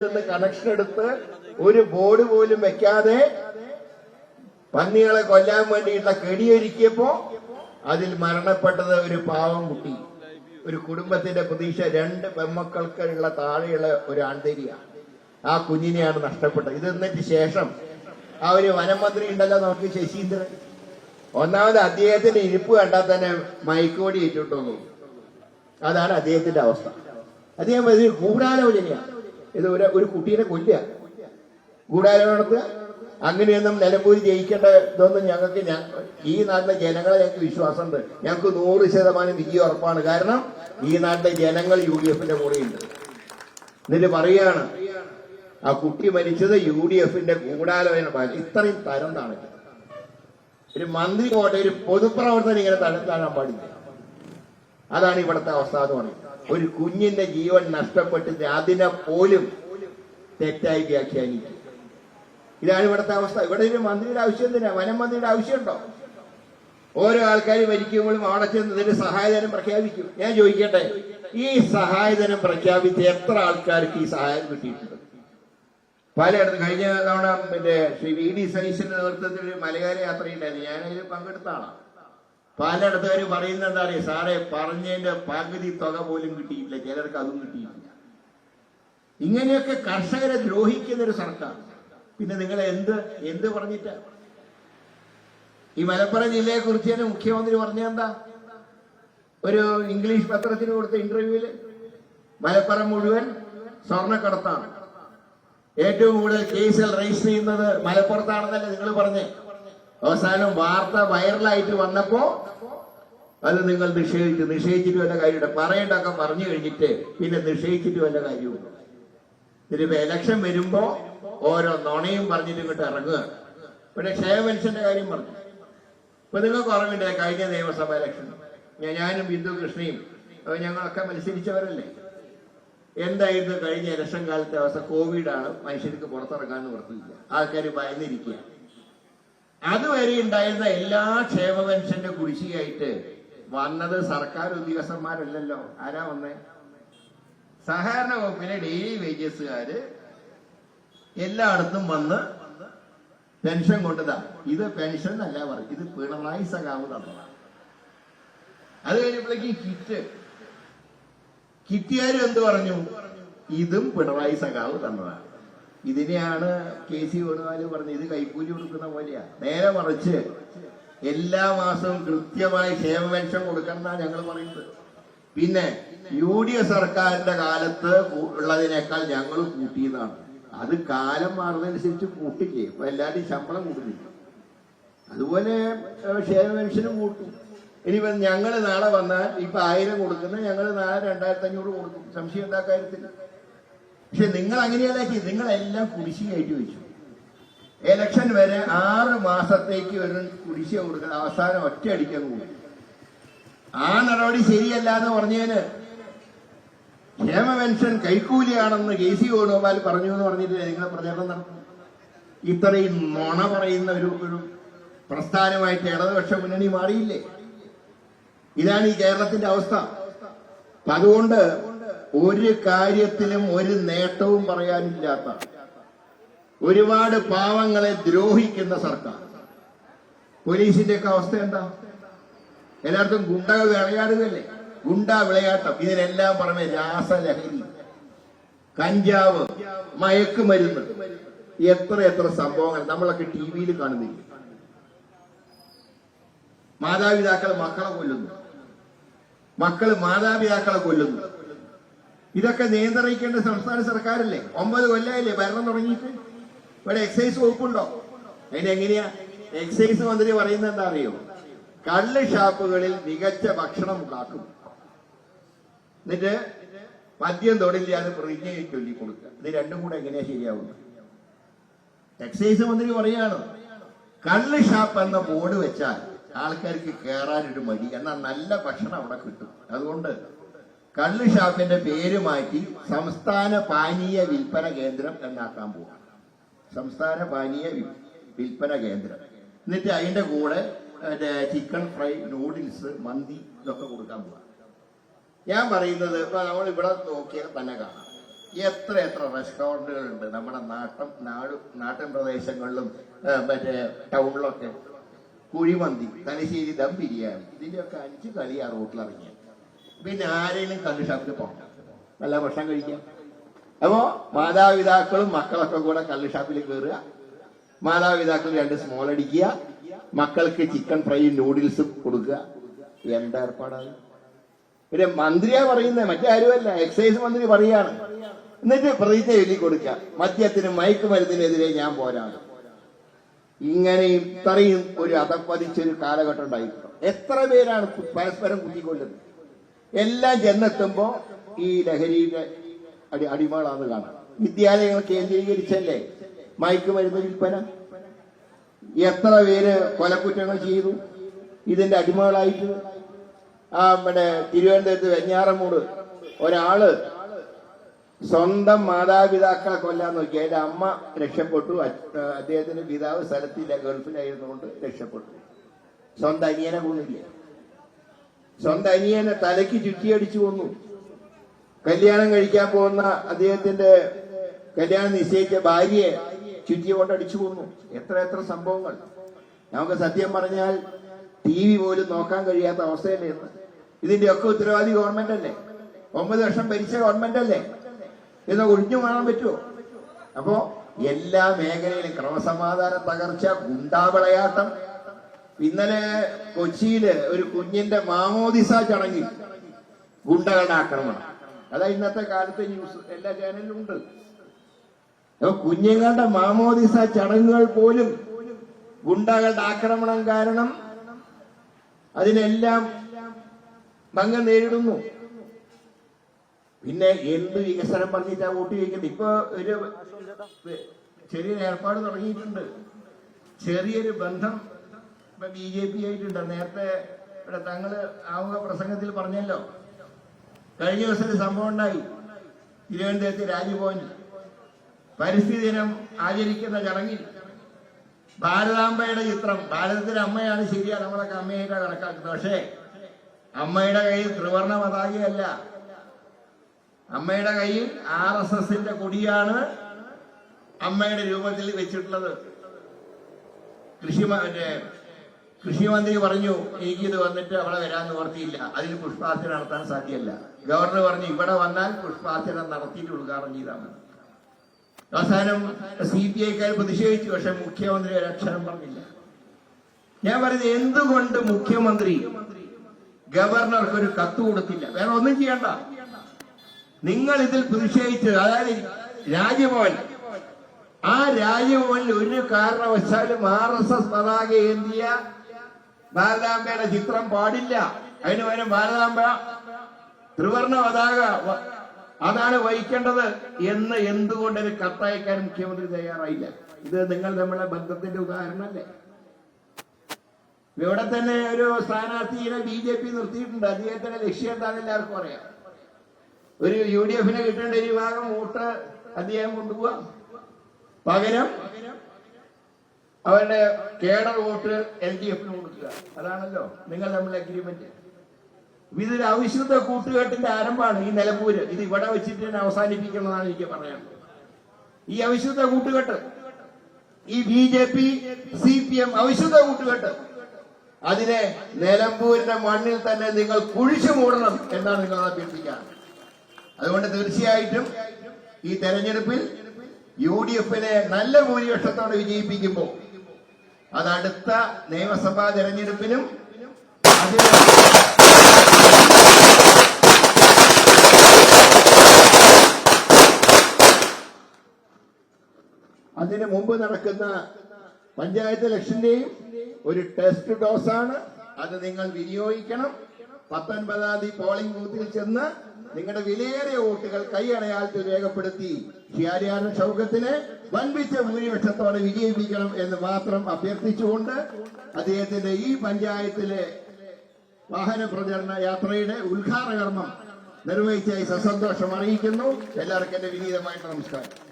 Connection എടുത്ത് ഒരു board പോലും വെക്കാതെ പന്നികളെ കൊല്ലാൻ വേണ്ടിയിട്ടുള്ള കെടിയൊരുക്കിയപ്പോ അതിൽ മരണപ്പെട്ടത് ഒരു പാവം കുട്ടി. ഒരു കുടുംബത്തിന്റെ പ്രതീക്ഷ 2 പെമ്മക്കൾക്കുള്ള താഴെയുള്ള ഒരു ആൺതരിയാണ്. ആ കുഞ്ഞിനെയാണ് നഷ്ടപ്പെട്ടത്. ഇത് എന്നിട്ട് ശേഷം ആ ഒരു വനമന്ത്രി ഉണ്ടല്ലോ നമുക്ക്, ശശീന്ദ്രൻ, ഒന്നാമത് അദ്ദേഹത്തിന്റെ ഇരിപ്പ് കണ്ടാൽ തന്നെ മയക്കോടി ഏറ്റുണ്ടോന്നു. അതാണ് അദ്ദേഹത്തിന്റെ അവസ്ഥ. അദ്ദേഹം ഇത് ഗൂഢാലോചനയാണ്. ഇത് ഒരു കുട്ടീനെ കൊല്ലുക, ഗൂഢാലോചന നടത്തുക. അങ്ങനെയൊന്നും നിലമ്പൂര് ജയിക്കേണ്ട ഇതൊന്നും ഞങ്ങൾക്ക്, ഈ നാട്ടിലെ ജനങ്ങളെ ഞങ്ങൾക്ക് വിശ്വാസമുണ്ട്. ഞങ്ങൾക്ക് 100% വിജയം ഉറപ്പാണ്. കാരണം ഈ നാട്ടിലെ ജനങ്ങൾ UDFന്റെ കൂടെയുണ്ട്. എന്നിട്ട് പറയുകയാണ് ആ കുട്ടി മരിച്ചത് UDFന്റെ ഗൂഢാലോചന. ഇത്രയും തരം താണില്ല ഒരു മന്ത്രി പോട്ടെ, ഒരു പൊതുപ്രവർത്തനം ഇങ്ങനെ തരം താഴാൻ പാടില്ല. അതാണ് ഇവിടുത്തെ അവസ്ഥ എന്ന് പറയുന്നത്. ഒരു കുഞ്ഞിന്റെ ജീവൻ നഷ്ടപ്പെട്ടിട്ട് അതിനെ പോലും തെറ്റായി വ്യാഖ്യാനിക്കും. ഇതാണ് ഇവിടുത്തെ അവസ്ഥ. ഇവിടെ ഒരു മന്ത്രിയുടെ ആവശ്യം എന്തിനാ? വനം മന്ത്രിയുടെ ആവശ്യമുണ്ടോ? ഓരോ ആൾക്കാർ മരിക്കുമ്പോഴും അവിടെ ചെന്ന് ഇതിന്റെ സഹായധനം പ്രഖ്യാപിക്കും. ഞാൻ ചോദിക്കട്ടെ, ഈ സഹായധനം പ്രഖ്യാപിച്ച് എത്ര ആൾക്കാർക്ക് ഈ സഹായം കിട്ടിയിട്ടുണ്ട്? പലയിടത്ത് കഴിഞ്ഞ തവണ ശ്രീ VD സതീശന്റെ നേതൃത്വത്തിൽ ഒരു മലയാള യാത്രയുണ്ടായിരുന്നു. ഞാനതിൽ പങ്കെടുത്ത ആളാണ്. പലയിടത്ത് അവർ പറയുന്നത് എന്താ പറയുക, സാറേ പറഞ്ഞതിന്റെ പകുതി തുക പോലും കിട്ടിയിട്ടില്ല, ചിലർക്ക് അതും കിട്ടിയിട്ടില്ല. ഇങ്ങനെയൊക്കെ കർഷകരെ ദ്രോഹിക്കുന്ന ഒരു സർക്കാർ. പിന്നെ നിങ്ങൾ എന്ത് പറഞ്ഞിട്ട? ഈ മലപ്പുറം ജില്ലയെ കുറിച്ച് തന്നെ മുഖ്യമന്ത്രി പറഞ്ഞെന്താ? ഒരു ഇംഗ്ലീഷ് പത്രത്തിന് കൊടുത്ത ഇന്റർവ്യൂവില് മലപ്പുറം മുഴുവൻ സ്വർണ്ണക്കടത്താണ്, ഏറ്റവും കൂടുതൽ കേസുകൾ രജിസ്റ്റർ ചെയ്യുന്നത് മലപ്പുറത്താണെന്നല്ലേ നിങ്ങൾ പറഞ്ഞേ. അവസാനം വാർത്ത വൈറലായിട്ട് വന്നപ്പോ അത് നിങ്ങൾ നിഷേധിച്ചിട്ട് വല്ല കാര്യമുണ്ട്? പറയേണ്ടൊക്കെ പറഞ്ഞു കഴിഞ്ഞിട്ട് പിന്നെ നിഷേധിച്ചിട്ട് വല്ല കാര്യമുണ്ട്? ഇതിപ്പോ ഇലക്ഷൻ വരുമ്പോ ഓരോ നുണയും പറഞ്ഞിട്ട് ഇങ്ങോട്ട് ഇറങ്ങുക. പിന്നെ ക്ഷേമ പെൻഷന്റെ കാര്യം പറഞ്ഞു. ഇപ്പൊ നിങ്ങൾക്ക് ഓർമ്മയുണ്ട് കഴിഞ്ഞ നിയമസഭാ ഇലക്ഷൻ ഞാനും ബിന്ദു കൃഷ്ണയും ഞങ്ങളൊക്കെ മത്സരിച്ചവരല്ലേ? എന്തായിരുന്നു കഴിഞ്ഞ ഇലക്ഷൻ കാലത്തെ അവസ്ഥ? കോവിഡാണ്, മനുഷ്യർക്ക് പുറത്തിറങ്ങാൻ നിവർത്തിയില്ല, ആൾക്കാർ ഭയന്നിരിക്കുക. അതുവരെ ഉണ്ടായിരുന്ന എല്ലാ ക്ഷേമ പെൻഷന്റെ കുടിശ്ശികയായിട്ട് വന്നത് സർക്കാർ ഉദ്യോഗസ്ഥന്മാരല്ലല്ലോ. ആരാ വന്നേ? സഹകരണ വകുപ്പിലെ ഡെയിലി വേജസുകാര് എല്ലായിടത്തും വന്ന് പെൻഷൻ കൊണ്ടുതാ. ഇത് പെൻഷൻ അല്ല പറയും, ഇത് പിണറായി സഖാവ് തന്നതാണ്. അത് കഴിഞ്ഞപ്പോഴേക്ക് കിറ്റിയാരും എന്ത് പറഞ്ഞു? ഇതും പിണറായി സഖാവ് തന്നതാണ്. ഇതിനെയാണ് KC വേണുഗോപാൽ പറഞ്ഞത് ഇത് കൈക്കൂലി കൊടുക്കുന്ന പോലെയാ. നേരെ മറിച്ച് എല്ലാ മാസവും കൃത്യമായി ക്ഷേമ പെൻഷൻ കൊടുക്കണം എന്നാണ് ഞങ്ങൾ പറയുന്നത്. പിന്നെ UDF സർക്കാരിന്റെ കാലത്ത് ഉള്ളതിനേക്കാൾ ഞങ്ങൾ കൂട്ടിയതാണ്. അത് കാലം മാറുന്നതനുസരിച്ച് കൂട്ടില്ലേ. ഇപ്പൊ എല്ലാവരുടെയും ശമ്പളം കൂട്ടുന്നില്ല, അതുപോലെ ക്ഷേമ പെൻഷനും കൂട്ടും. ഇനിയിപ്പോ ഞങ്ങൾ നാളെ വന്നാൽ ഇപ്പൊ 1000 കൊടുക്കുന്ന ഞങ്ങൾ നാളെ 2500 കൊടുക്കും. സംശയം എന്താ കാര്യത്തിൽ? പക്ഷെ നിങ്ങൾ അങ്ങനെയല്ല ചെയ്ത്, നിങ്ങളെല്ലാം കുടിശ്ശികയായിട്ട് വെച്ചു. ഇലക്ഷൻ വരെ 6 മാസത്തേക്ക് ഒരു കുടിശ്ശിക കൊടുക്കണം, അവസാനം ഒറ്റയടിക്കാൻ കൂടും. ആ നടപടി ശരിയല്ല എന്ന് പറഞ്ഞതിന് ക്ഷേമ പെൻഷൻ കൈക്കൂലിയാണെന്ന് KC വേണുഗോപാൽ പറഞ്ഞു എന്ന് പറഞ്ഞിട്ട് നിങ്ങൾ പ്രചരണം നടത്തും. ഇത്രയും നുണ പറയുന്ന ഒരു പ്രസ്ഥാനമായിട്ട് ഇടതുപക്ഷ മുന്നണി മാറിയില്ലേ? ഇതാണ് ഈ കേരളത്തിന്റെ അവസ്ഥ. അപ്പൊ അതുകൊണ്ട് ഒരു കാര്യത്തിലും ഒരു നേട്ടവും പറയാനില്ലാത്ത, ഒരുപാട് പാവങ്ങളെ ദ്രോഹിക്കുന്ന സർക്കാർ. പോലീസിന്റെ ഒക്കെ അവസ്ഥ എന്താ? എല്ലായിടത്തും ഗുണ്ടകൾ വിളയാടുകയല്ലേ, ഗുണ്ട വിളയാട്ടം. ഇതിനെല്ലാം പുറമെ രാസലഹരി, കഞ്ചാവ്, മയക്കുമരുന്ന്, എത്ര സംഭവങ്ങൾ നമ്മളൊക്കെ TV കാണുന്നില്ല. മാതാപിതാക്കൾ മക്കളെ കൊല്ലുന്നു, മക്കള് മാതാപിതാക്കളെ കൊല്ലുന്നു. ഇതൊക്കെ നിയന്ത്രിക്കേണ്ട സംസ്ഥാന സർക്കാരല്ലേ? 9 കൊല്ലമായില്ലേ ഭരണം തുടങ്ങിയിട്ട്? ഇവിടെ എക്സൈസ് വകുപ്പുണ്ടോ? അതിനെങ്ങനെയാ എക്സൈസ് മന്ത്രി പറയുന്നത്? എന്താ അറിയോ? കള്ള് ഷാപ്പുകളിൽ മികച്ച ഭക്ഷണം ഉണ്ടാക്കും, എന്നിട്ട് മദ്യം തൊടില്ലാതെ പ്രതിജ്ഞ ചൊല്ലി കൊടുക്കുക. ഇത് രണ്ടും കൂടെ എങ്ങനെയാ ശരിയാവുന്നത്? എക്സൈസ് മന്ത്രി പറയാണ് കള്ള് ഷാപ്പ് എന്ന ബോർഡ് വെച്ചാൽ ആൾക്കാർക്ക് കയറാനൊരു മടി, എന്നാൽ നല്ല ഭക്ഷണം അവിടെ കിട്ടും. അതുകൊണ്ട് കള്ള് ഷാപ്പിന്റെ പേര് മാറ്റി സംസ്ഥാന പാനീയ വിൽപ്പന കേന്ദ്രം എന്നാക്കാൻ പോവാം. സംസ്ഥാന പാനീയ വിൽപ്പന കേന്ദ്രം. എന്നിട്ട് അതിന്റെ കൂടെ ചിക്കൻ ഫ്രൈ, നൂഡിൽസ്, മന്തി ഇതൊക്കെ കൊടുക്കാൻ പോവാം. ഞാൻ പറയുന്നത് ഇപ്പൊ നമ്മൾ ഇവിടെ നോക്കിയാൽ തന്നെ കാണാം, എത്ര റെസ്റ്റോറന്റുകളുണ്ട് നമ്മുടെ നാട്ടിൻ പ്രദേശങ്ങളിലും മറ്റേ ടൗണിലൊക്കെ. കുഴിമന്തി, തലശ്ശേരി ദം ബിരിയാണി, ഇതിന്റെയൊക്കെ 5 കളി ആ റോട്ടിലിറങ്ങിയ. പിന്നെ ആരെയും കള്ള് ഷാപ്പിൽ പോകണം, നല്ല ഭക്ഷണം കഴിക്കാം. അപ്പോ മാതാപിതാക്കളും മക്കളൊക്കെ കൂടെ കള്ള് ഷാപ്പിൽ കയറുക, മാതാപിതാക്കൾ 2 സ്മോൾ അടിക്കുക, മക്കൾക്ക് ചിക്കൻ ഫ്രൈയും നൂഡിൽസും കൊടുക്കുക. എന്താ ഏർപ്പാടാണ്? പിന്നെ മന്ത്രിയാ പറയുന്നത്, മറ്റാരുമല്ല, എക്സൈസ് മന്ത്രി പറയാണ്. എന്നിട്ട് പ്രതിജ്ഞ ചൊല്ലി കൊടുക്കുക, മദ്യത്തിനും മയക്കുമരുന്നിനെതിരെ ഞാൻ പോരാണ്. ഇങ്ങനെ ഇത്രയും ഒരു അതപ്പതിച്ചൊരു കാലഘട്ടം ഉണ്ടായിട്ടുണ്ട്. എത്ര പേരാണ് പരസ്പരം കുത്തിക്കൊള്ളുന്നത്? എല്ലാം ചെന്നെത്തുമ്പോ ഈ ലഹരിയുടെ അടിമകളാണ് കാണാം. വിദ്യാലയങ്ങൾ കേന്ദ്രീകരിച്ചല്ലേ മയക്കുമരുന്ന് വിൽപ്പന. എത്ര പേര് കൊലക്കുറ്റങ്ങൾ ചെയ്തു ഇതിന്റെ അടിമകളായിട്ട്. നമ്മുടെ തിരുവനന്തപുരത്ത് വെഞ്ഞാറമൂട് ഒരാള് സ്വന്തം മാതാപിതാക്കളെ കൊല്ലാൻ നോക്കി. അതിന്റെ അമ്മ രക്ഷപ്പെട്ടു, അദ്ദേഹത്തിന്റെ പിതാവ് സ്ഥലത്തില്ല, ഗൾഫിലായിരുന്നുകൊണ്ട് രക്ഷപ്പെട്ടു. സ്വന്തം അനിയനെ കൊന്നില്ലേ? സ്വന്തം അനിയനെ തലയ്ക്ക് ചുറ്റിയടിച്ചു കൊന്നു. കല്യാണം കഴിക്കാൻ പോകുന്ന അദ്ദേഹത്തിന്റെ കല്യാണം നിശ്ചയിച്ച ഭാര്യയെ ചുറ്റി കൊണ്ടടിച്ചു കൊന്നു. എത്ര സംഭവങ്ങൾ. നമുക്ക് സത്യം പറഞ്ഞാൽ TV പോലും നോക്കാൻ കഴിയാത്ത അവസ്ഥയല്ലേ ഇന്ന്. ഇതിന്റെയൊക്കെ ഉത്തരവാദി ഗവൺമെന്റ് അല്ലേ? 9 വർഷം ഭരിച്ച ഗവൺമെന്റ് അല്ലേ? എന്ന് ഒഴിഞ്ഞു കാണാൻ പറ്റുമോ? അപ്പോ എല്ലാ മേഖലയിലും ക്രമസമാധാന തകർച്ച, ഗുണ്ടാവിളയാട്ടം. ഇന്നലെ കൊച്ചിയില് ഒരു കുഞ്ഞിന്റെ മാമോദിസ ചടങ്ങിൽ ഗുണ്ടകളുടെ ആക്രമണം. അതാ ഇന്നത്തെ കാലത്തെ ന്യൂസ് എല്ലാ ചാനലിലും ഉണ്ട്. കുഞ്ഞുങ്ങളുടെ മാമോദിസ ചടങ്ങുകൾ പോലും ഗുണ്ടകളുടെ ആക്രമണം കാരണം അതിനെല്ലാം ഭംഗം നേരിടുന്നു. പിന്നെ എന്ത് വികസനം പറഞ്ഞിട്ടാ വോട്ട് ചോദിക്കുന്നത്? ഇപ്പൊ ഒരു ചെറിയൊരു ഏർപ്പാട് തുടങ്ങിയിട്ടുണ്ട്, ചെറിയൊരു ബന്ധം ഇപ്പൊ BJP ആയിട്ടുണ്ട്. നേരത്തെ ഇവിടെ തങ്ങള് ആമുഖ പ്രസംഗത്തിൽ പറഞ്ഞല്ലോ, കഴിഞ്ഞ ദിവസം ഒരു സംഭവം ഉണ്ടായി. തിരുവനന്തപുരത്ത് രാജ്ഭവനിൽ പരിസ്ഥിതി ദിനം ആചരിക്കുന്ന ചടങ്ങിൽ ഭാരതാംബയുടെ ചിത്രം, ഭാരതത്തിലെ അമ്മയാണ്, ശരിയാണ്, നമ്മളൊക്കെ അമ്മയായിട്ടാണ് കണക്കാക്കുന്നത്. പക്ഷേ അമ്മയുടെ കയ്യിൽ ത്രിവർണ്ണ പതാകയല്ല, അമ്മയുടെ കയ്യിൽ RSSന്റെ കൊടിയാണ് അമ്മയുടെ രൂപത്തിൽ വെച്ചിട്ടുള്ളത്. കൃഷിമന്ത്രി പറഞ്ഞു, എനിക്കിത് വന്നിട്ട് അവിടെ വരാൻ നിവർത്തിയില്ല, അതിന് പുഷ്പാർച്ചന നടത്താൻ സാധ്യമല്ല. ഗവർണർ പറഞ്ഞു, ഇവിടെ വന്നാൽ പുഷ്പാർച്ചന നടത്തിയിട്ട് ഉദ്ഘാടനം ചെയ്താണ്. അവസാനം CPIക്കാർ പ്രതിഷേധിച്ചു, പക്ഷെ മുഖ്യമന്ത്രി ഒരക്ഷരം പറഞ്ഞില്ല. ഞാൻ പറയുന്നത്, എന്തുകൊണ്ട് മുഖ്യമന്ത്രി ഗവർണർക്ക് ഒരു കത്ത് കൊടുത്തില്ല? വേറെ ഒന്നും ചെയ്യണ്ട, നിങ്ങൾ ഇതിൽ പ്രതിഷേധിച്ച്, അതായത് രാജ്ഭവൻ, ആ രാജ്ഭവനിൽ ഒരു കാരണവശാലും RSS പതാക ഏന്തിയ ഭാരതാംബയുടെ ചിത്രം പാടില്ല. അതിന് പകരം ഭാരതാംബ ത്രിവർണ്ണ പതാക അതാണ് വഹിക്കേണ്ടത് എന്ന് എന്തുകൊണ്ട് ഒരു കത്തയക്കാൻ മുഖ്യമന്ത്രി തയ്യാറായില്ല? ഇത് നിങ്ങൾ തമ്മിലുള്ള ബന്ധത്തിന്റെ ഉദാഹരണമല്ലേ? ഇവിടെ തന്നെ ഒരു സ്ഥാനാർത്ഥിയെ BJP നിർത്തിയിട്ടുണ്ട്. അദ്ദേഹത്തിന്റെ ലക്ഷ്യം എന്താണെന്ന് എല്ലാവർക്കും അറിയാം. ഒരു UDFന് കിട്ടേണ്ട ഒരു ഭാഗം വോട്ട് അദ്ദേഹം കൊണ്ടുപോവാ, പകരം അവരുടെ കേഡർ വോട്ട് LDFന് കൊടുക്കുക. അതാണല്ലോ നിങ്ങൾ തമ്മിൽ അഗ്രിമെന്റ്. ഇതൊരു അവിശുദ്ധ കൂട്ടുകെട്ടിന്റെ ആരംഭമാണ് ഈ നിലമ്പൂര്. ഇത് ഇവിടെ വെച്ചിട്ട് തന്നെ അവസാനിപ്പിക്കണമെന്നാണ് എനിക്ക് പറയാനുള്ളത്. ഈ അവിശുദ്ധ കൂട്ടുകെട്ട്, ഈ BJP CPM അവിശുദ്ധ കൂട്ടുകെട്ട്, അതിനെ നിലമ്പൂരിന്റെ മണ്ണിൽ തന്നെ നിങ്ങൾ കുഴിച്ചു മൂടണം എന്നാണ് നിങ്ങൾ അഭ്യർത്ഥിക്കാൻ. അതുകൊണ്ട് തീർച്ചയായിട്ടും ഈ തെരഞ്ഞെടുപ്പിൽ UDFനെ നല്ല ഭൂരിപക്ഷത്തോടെ വിജയിപ്പിക്കുമ്പോൾ അത് അടുത്ത നിയമസഭാ തെരഞ്ഞെടുപ്പിനും അതിനു മുമ്പ് നടക്കുന്ന പഞ്ചായത്ത് ഇലക്ഷന്റെയും ഒരു ടെസ്റ്റ് ഡോസാണ്. അത് നിങ്ങൾ വിനിയോഗിക്കണം. 19-ാം തീയതി പോളിംഗ് ബൂത്തിൽ ചെന്ന് നിങ്ങളുടെ വിലയേറിയ വോട്ടുകൾ കൈയടയാളത്തിൽ രേഖപ്പെടുത്തി ഷിയാരിയാർ ഷൗക്കത്തിനെ വൻപിച്ച ഭൂരിപക്ഷത്തോടെ വിജയിപ്പിക്കണം എന്ന് മാത്രം അഭ്യർത്ഥിച്ചുകൊണ്ട് അദ്ദേഹത്തിന്റെ ഈ പഞ്ചായത്തിലെ വാഹന പ്രചരണ യാത്രയുടെ ഉദ്ഘാടന കർമ്മം നിർവഹിച്ചായി സസന്തോഷം അറിയിക്കുന്നു. എല്ലാവർക്കും എന്റെ വിനീതമായിട്ട് നമസ്കാരം.